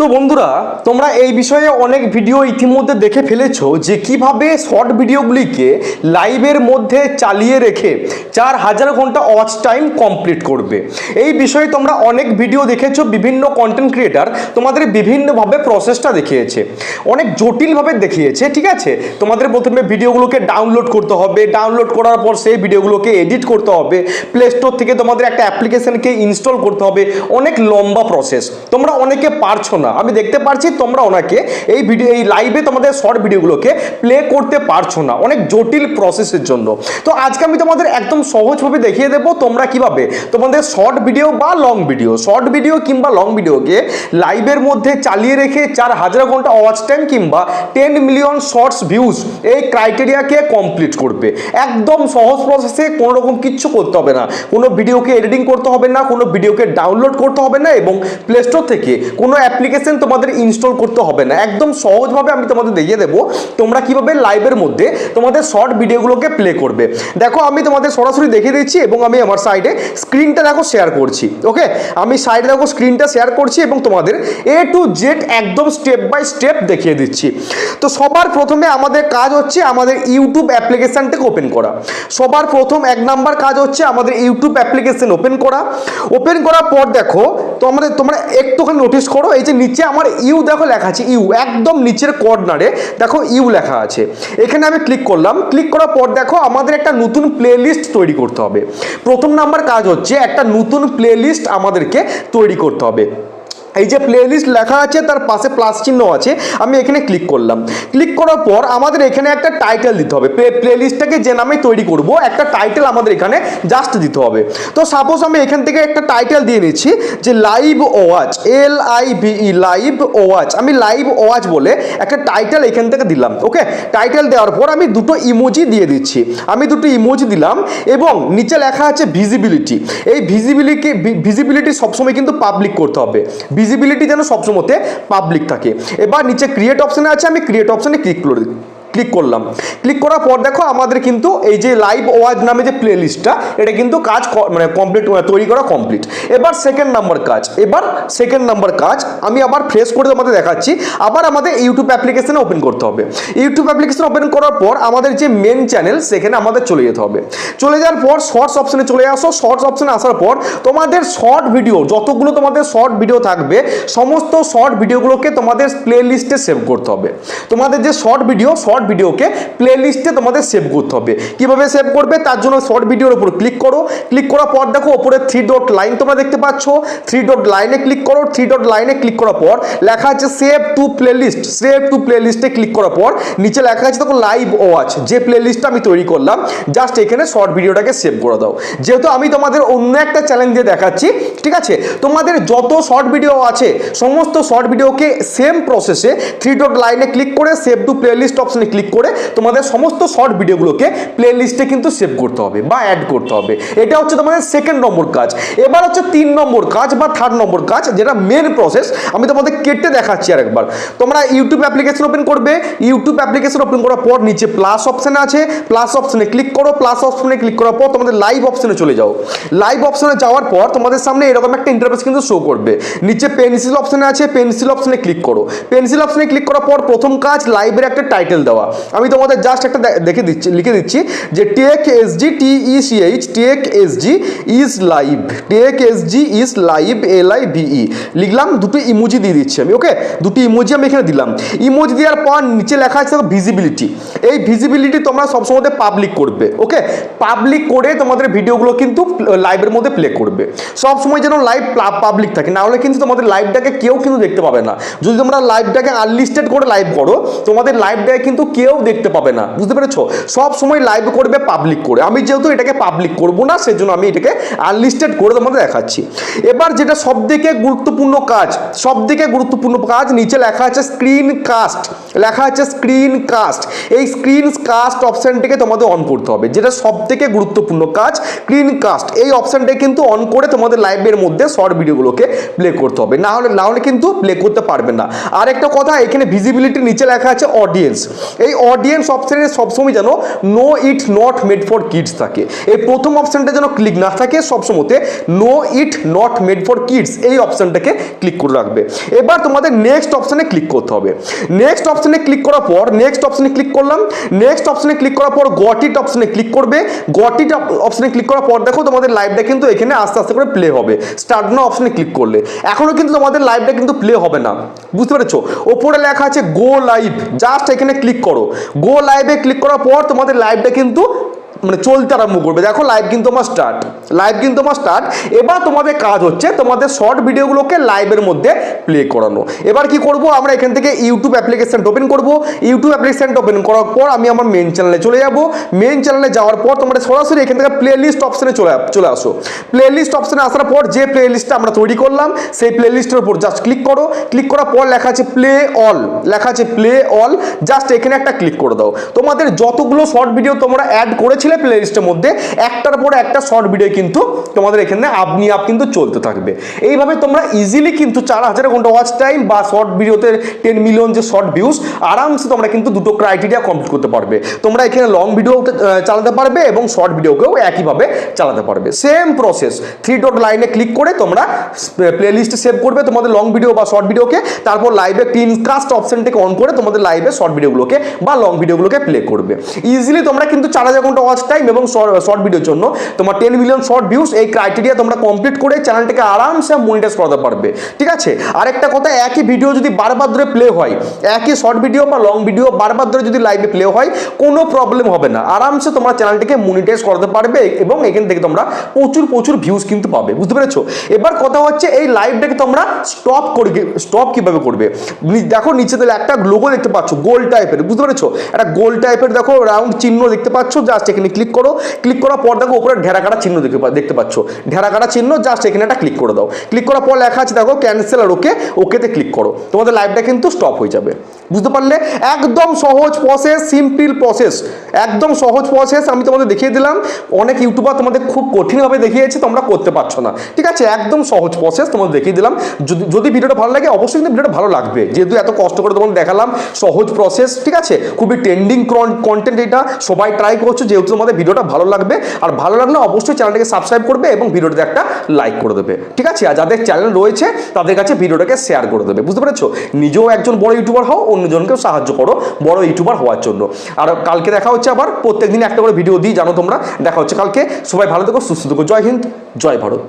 তো বন্ধুরা, তোমরা এই বিষয়ে অনেক ভিডিও ইতিমধ্যে দেখে ফেলেছো যে কিভাবে শর্ট ভিডিওগুলিকে লাইভের মধ্যে চালিয়ে রেখে 4000 ঘন্টা ওয়াচ টাইম কমপ্লিট করবে। এই বিষয়ে তোমরা অনেক ভিডিও দেখেছো, বিভিন্ন কন্টেন্ট ক্রিয়েটার তোমাদের বিভিন্নভাবে প্রসেসটা দেখিয়েছে, অনেক জটিলভাবে দেখিয়েছে। ঠিক আছে, তোমাদের প্রথমে ভিডিওগুলোকে ডাউনলোড করতে হবে, ডাউনলোড করার পর সেই ভিডিওগুলোকে এডিট করতে হবে, প্লে স্টোর থেকে তোমাদের একটা অ্যাপ্লিকেশনকে ইনস্টল করতে হবে, অনেক লম্বা প্রসেস। তোমরা অনেকে পারছো না, আমি দেখতে পারছি তোমরা ওনাকে এই লাইভে তোমাদের শর্ট ভিডিওগুলোকে প্লে করতে পারছো না, অনেক জটিল প্রসেসের জন্য। তো আজকে আমি তোমাদের একদম সহজভাবে দেখিয়ে দেবো তোমরা কিভাবে তোমাদের শর্ট ভিডিও বা লং ভিডিও, শর্ট ভিডিও কিংবা লং ভিডিওকে লাইভের মধ্যে চালিয়ে রেখে 4000 ঘন্টা ওয়াচ টাইম কিংবা 10 মিলিয়ন শর্টস ভিউজ এই ক্রাইটেরিয়াকে কমপ্লিট করবে। একদম সহজ প্রসেসে, কোনো রকম কিচ্ছু করতে হবে না, কোনো ভিডিওকে এডিটিং করতে হবে না, কোনো ভিডিওকে ডাউনলোড করতে হবে না এবং প্লে স্টোর থেকে কোনো অ্যাপ্লিকেশন তোমাদের ইনস্টল করতে হবে না। একদম সহজভাবে আমি তোমাদের দেখিয়ে দেবো তোমরা কিভাবে লাইভের মধ্যে তোমাদের শর্ট ভিডিওগুলোকে প্লে করবে। দেখো, আমি তোমাদের সরাসরি দেখিয়ে দিচ্ছি এবং আমি আমার সাইডে স্ক্রিনটা দেখো শেয়ার করছি। ওকে, আমি সাইডে দেখো স্ক্রিনটা শেয়ার করছি এবং তোমাদের A to Z একদম স্টেপ বাই স্টেপ দেখিয়ে দিচ্ছি। তো সবার প্রথমে আমাদের কাজ হচ্ছে আমাদের ইউটিউব অ্যাপ্লিকেশনটাকে ওপেন করা। সবার প্রথম 1 নাম্বার কাজ হচ্ছে আমাদের ইউটিউব অ্যাপ্লিকেশন ওপেন করা। ওপেন করার পর দেখো তোমরা একটুখানি নোটিস করো, এই যে নিচে আমার ইউ দেখো লেখা আছে, ইউ একদম নিচের কর্নারে দেখো ইউ লেখা আছে। এখানে আমি ক্লিক করলাম, ক্লিক করার পর দেখো আমাদের একটা নতুন প্লেলিস্ট তৈরি করতে হবে। প্রথম নাম্বার কাজ হচ্ছে একটা নতুন প্লেলিস্ট আমাদেরকে তৈরি করতে হবে। এই যে প্লেলিস্ট লেখা আছে তার পাশে প্লাস চিহ্ন আছে, আমি এখানে ক্লিক করলাম। ক্লিক করার পর আমাদের এখানে একটা টাইটেল দিতে হবে। প্লেলিস্টটাকে যে নামে তৈরি করব একটা টাইটেল আমাদের এখানে জাস্ট দিতে হবে। তো সাপোজ আমি এখান থেকে একটা টাইটেল দিয়ে নিচ্ছি যে live watch, LIVE, live watch. আমি লাইভ ওয়াচ বলে একটা টাইটেল এখান থেকে দিলাম। ওকে, টাইটেল দেওয়ার পর আমি দুটো ইমোজি দিয়ে দিচ্ছি। আমি দুটো ইমোজি দিলাম এবং নিচে লেখা আছে ভিজিবিলিটি। এই ভিজিবিলিটি সবসময় কিন্তু পাবলিক করতে হবে, ভিজিবিলিটি যেন সবসময় পাবলিক থাকে। এবার নিচে ক্রিয়েট অপশানে আছে, আমি ক্রিয়েট অপশানে ক্লিক করলাম। ক্লিক করার পর দেখো আমাদের কিন্তু এই যে লাইভ ওয়াচ নামে যে প্লেলিস্টটা, এটা কিন্তু কাজ কমপ্লিট, তৈরি করা কমপ্লিট। এবার সেকেন্ড নাম্বার কাজ আমি আবার ফ্রেশ করে তোমাদের দেখাচ্ছি। আবার আমাদের ইউটিউব অ্যাপ্লিকেশনে ওপেন করতে হবে। ইউটিউব অ্যাপ্লিকেশন ওপেন করার পর আমাদের যে মেন চ্যানেল সেখানে আমাদের চলে যেতে হবে। চলে যাওয়ার পর শর্টস অপশানে চলে আসো। শর্টস অপশানে আসার পর তোমাদের শর্ট ভিডিও, যতগুলো তোমাদের শর্ট ভিডিও থাকবে সমস্ত শর্ট ভিডিওগুলোকে তোমাদের প্লে লিস্টে সেভ করতে হবে। তোমাদের যে শর্ট ভিডিওকে প্লে লিস্টে তোমাদের সেভ করতে হবে। কিভাবে সেভ করবে তার জন্য শর্ট ভিডিওর উপর ক্লিক করো। ক্লিক করার পর দেখো উপরে 3 ডট লাইন তোমরা দেখতে পাচ্ছ, 3 ডট লাইনে ক্লিক করো। 3 ডট লাইনে ক্লিক করার পর লেখা আছে save to playlist. Save to প্লেলিস্টে ক্লিক করার পর নিচে লেখা আছে দেখো লাইভ ওয়াচ, যে প্লেলিস্টটা আমি তৈরি করলাম জাস্ট এখানে শর্ট ভিডিওটাকে সেভ করে দাও। যেহেতু আমি তোমাদের অন্য একটা চ্যালেঞ্জ দিয়ে দেখাচ্ছি, ঠিক আছে, তোমাদের যত শর্ট ভিডিও আছে সমস্ত শর্ট ভিডিওকে সেম প্রসেসে 3 ডট লাইনে ক্লিক করে সেভ টু প্লেলিস্ট অপশনে ক্লিক করে তোমাদের সমস্ত শর্ট ভিডিওগুলোকে প্লেলিস্টে কিন্তু সেভ করতে হবে বা অ্যাড করতে হবে। এটা হচ্ছে তোমাদের সেকেন্ড নম্বর কাজ। এবার হচ্ছে 3 নম্বর কাজ বা 3rd নম্বর কাজ, যেটা মেন প্রসেস। আমি তোমাদের কেটে দেখাচ্ছি আরেকবার। তোমরা ইউটিউব অ্যাপ্লিকেশন ওপেন করবে। ইউটিউব অ্যাপ্লিকেশন ওপেন করার পর নিচে প্লাস অপশন আছে, প্লাস অপশনে ক্লিক করো। প্লাস অপশনে ক্লিক করার পর তোমাদের লাইভ অপশনে চলে যাও। লাইভ অপশনে যাওয়ার পর তোমাদের সামনে এরকম একটা ইন্টারফেস কিন্তু শো করবে। নিচে পেন্সিল অপশনে আছে, পেন্সিল অপশনে ক্লিক করো। পেন্সিল অপশনে ক্লিক করার পর প্রথম কাজ লাইভের একটা টাইটেল দেওয়া। আমি তোমাদের জাস্ট একটা লিখে দিচ্ছি যে tech SG, TECH, tech SG is live, tech SG is live, LIVE লিখলাম। দুটো ইমোজি দিয়ে দিচ্ছি আমি। ওকে, দুটো ইমোজি আমি এখানে দিলাম। ইমোজি দেওয়ার পর নিচে লেখা আছে ভিজিবিলিটি। এই ভিজিবিলিটি তোমরা সবসময় পাবলিক করবে। ওকে, পাবলিক করে তোমাদের ভিডিওগুলো কিন্তু লাইভের মধ্যে প্লে করবে। সবসময় যেন লাইভ পাবলিক থাকে, না হলে কিন্তু তোমাদের লাইভটাকে কেউ কিন্তু দেখতে পাবে না। যদি তোমরা লাইভটাকে আনলিস্টেড করে লাইভ করো তোমাদের লাইভটাকে কিন্তু কেউ দেখতে পাবে না, বুঝতে পেরেছো? সব সময় লাইভ করবে পাবলিক করে। আমি যেহেতু এটাকে পাবলিক করব না সেজন্য আমি এটাকে আনলিস্টেড করে তোমাদের দেখাচ্ছি। এবার যেটা সবথেকে গুরুত্বপূর্ণ কাজ, নিচে লেখা আছে স্ক্রিন কাস্ট, লেখা আছে স্ক্রিন কাস্ট। এই স্ক্রিন কাস্ট অপশনটিকে তোমাদের অন করতে হবে, যেটা সবথেকে গুরুত্বপূর্ণ কাজ। স্ক্রিন কাস্ট এই অপশনটা কিন্তু অন করে তোমাদের লাইভের মধ্যে শর্ট ভিডিওগুলোকে প্লে করতে হবে, না হলে কিন্তু প্লে করতে পারবে না। আর একটা কথা, এখানে ভিজিবিলিটির নিচে লেখা আছে অডিয়েন্স। এই অডিয়েন্স অপশানে সবসময় যেন no it not made for kids থাকে, এই প্রথম অপশানটা যেন ক্লিক না থাকে, সবসময়তে no it not made for kids এই অপশানটাকে ক্লিক করে রাখবে। এবার তোমাদের নেক্সট অপশানে ক্লিক করতে হবে। নেক্সট অপশানে ক্লিক করার পর নেক্সট অপশানে ক্লিক করলাম, নেক্সট অপশানে ক্লিক করার পর গট ইট অপশানে ক্লিক করবে। গট ইট অপশানে ক্লিক করার পর দেখো তোমাদের লাইভটা কিন্তু এখানে আস্তে আস্তে করে প্লে হবে। স্টার্ট নাও অপশানে ক্লিক করলে এখনো কিন্তু তোমাদের লাইভটা কিন্তু প্লে হবে না, বুঝতে পেরেছো? ওপরে লেখা আছে গো লাইভ, জাস্ট এখানে ক্লিক করো। গো লাইভে ক্লিক করার পর তোমাদের লাইভটা কিন্তু মানে চলতে আরম্ভ করবে। দেখো লাইভ কিন্তু আমার স্টার্ট, লাইভ কিন্তু আমার স্টার্ট। এবার তোমাদের কাজ হচ্ছে তোমাদের শর্ট ভিডিওগুলোকে লাইভের মধ্যে প্লে করানো। এবার কি করব, আমরা এখান থেকে ইউটিউব অ্যাপ্লিকেশনটা ওপেন করব। ইউটিউব অ্যাপ্লিকেশনটা ওপেন করার পর আমি আমার মেন চ্যানেলে চলে যাব। মেন চ্যানেলে যাওয়ার পর তোমরা সরাসরি এখান থেকে প্লে লিস্ট অপশানে চলে আসো। প্লে লিস্ট অপশানে আসার পর যে প্লে লিস্টটা আমরা তৈরি করলাম সেই প্লে লিস্টের উপর জাস্ট ক্লিক করো। ক্লিক করার পর লেখা আছে প্লে অল, লেখা আছে প্লে অল, জাস্ট এখানে একটা ক্লিক করে দাও। তোমাদের যতগুলো শর্ট ভিডিও তোমরা অ্যাড করেছিলে প্লে লিস্টের মধ্যে একটার পর একটা শর্ট ভিডিও কিন্তু তোমাদের এখানে আপনি আপ কিন্তু চলতে থাকবে। এইভাবে তোমরা ইজিলি কিন্তু 4000 ঘন্টা ওয়াচ টাইম বা শর্ট ভিডিওতে 10 মিলিয়ন যে শর্ট ভিউজ আরামসে তোমরা কিন্তু দুটো ক্রাইটেরিয়া কমপ্লিট করতে পারবে। তোমরা এখানে লং ভিডিও চালাতে পারবে এবং শর্ট ভিডিওকেও একইভাবে চালাতে পারবে। সেম প্রসেস, 3 ডট লাইনে ক্লিক করে তোমরা প্লে লিস্টে সেভ করবে তোমাদের লং ভিডিও বা শর্ট ভিডিওকে, তারপর লাইভে স্ক্রিনকাস্ট অপশনটাকে অন করে তোমাদের লাইভে শর্ট ভিডিওগুলোকে বা লং ভিডিওগুলোকে প্লে করবে। ইজিলি তোমরা কিন্তু 4000 ঘন্টা ওয়াচ টাইম এবং শর্ট ভিডিওর জন্য তোমার 10 মিলিয়ন শর্ট ভিউজ এই ক্রাইটেরিয়া তোমরা কমপ্লিট করে চ্যানেলটাকে আরামসে মনিটাইজ করাতে পারবে। ঠিক আছে, আরেকটা কথা, একই ভিডিও যদি বারবার ধরে প্লে হয়, একই শর্ট ভিডিও বা লং ভিডিও বারবার ধরে যদি লাইভে প্লে হয় কোনো প্রবলেম হবে না, আরামসে তোমরা চ্যানেলটিকে মনিটাইজ করাতে পারবে এবং এখান থেকে তোমরা প্রচুর ভিউজ কিন্তু পাবে, বুঝতে পেরেছো? এবার কথা হচ্ছে এই লাইভটাকে তোমরা স্টপ কিভাবে করবে। দেখো নিচে দিলে একটা লোগো দেখতে পাচ্ছ গোল টাইপের, বুঝতে পেরেছো? একটা গোল টাইপের দেখো রাউন্ড চিহ্ন দেখতে পাচ্ছ, জাস্ট এখানে ক্লিক করো। ক্লিক করার পর দেখো উপরে ঢেরা কাটা চিহ্ন দেখতে পাচ্ছ, ঢেরা কাটা চিহ্ন, জাস্ট এখানে একটা ক্লিক করে দাও। ক্লিক করার পর লেখা আছে দেখো ক্যান্সেল আর ওকেতে ক্লিক করো। তোমাদের লাইভটা কিন্তু স্টপ হয়ে যাবে, বুঝতে পারলে? একদম সহজ প্রসেস, সিম্পল প্রসেস, একদম সহজ প্রসেস আমি তোমাদের দেখিয়ে দিলাম। অনেক ইউটিউবার তোমাদের খুব কঠিনভাবে দেখিয়েছে, তোমরা করতে পারছো না। ঠিক আছে, একদম সহজ প্রসেস তোমাদের দেখিয়ে দিলাম। যদি ভিডিওটা ভালো লাগে অবশ্যই কিন্তু ভিডিওটা ভালো লাগবে, যেহেতু এত কষ্ট করে তোমাদের দেখালাম সহজ প্রসেস। ঠিক আছে, খুবই ট্রেন্ডিং কন্টেন্ট, এটা সবাই ট্রাই করছো, যেহেতু তোমাদের ভিডিওটা ভালো লাগবে। আর ভালো লাগলে অবশ্যই চ্যানেলটাকে সাবস্ক্রাইব করবে এবং ভিডিওটাতে একটা লাইক করে দেবে। ঠিক আছে, আর যাদের চ্যানেল রয়েছে তাদের কাছে ভিডিওটাকে শেয়ার করে দেবে, বুঝতে পেরেছো? নিজেও একজন বড় ইউটিউবার হও, অন্যজনকেও সাহায্য করো বড় ইউটিউবার হওয়ার জন্য। আর কালকে দেখা হচ্ছে আবার, প্রত্যেকদিন একটা করে ভিডিও দিই, জানো তোমরা। দেখা হচ্ছে কালকে। সবাই ভালো থেকো, সুস্থ থেকো। জয় হিন্দ, জয় ভারত।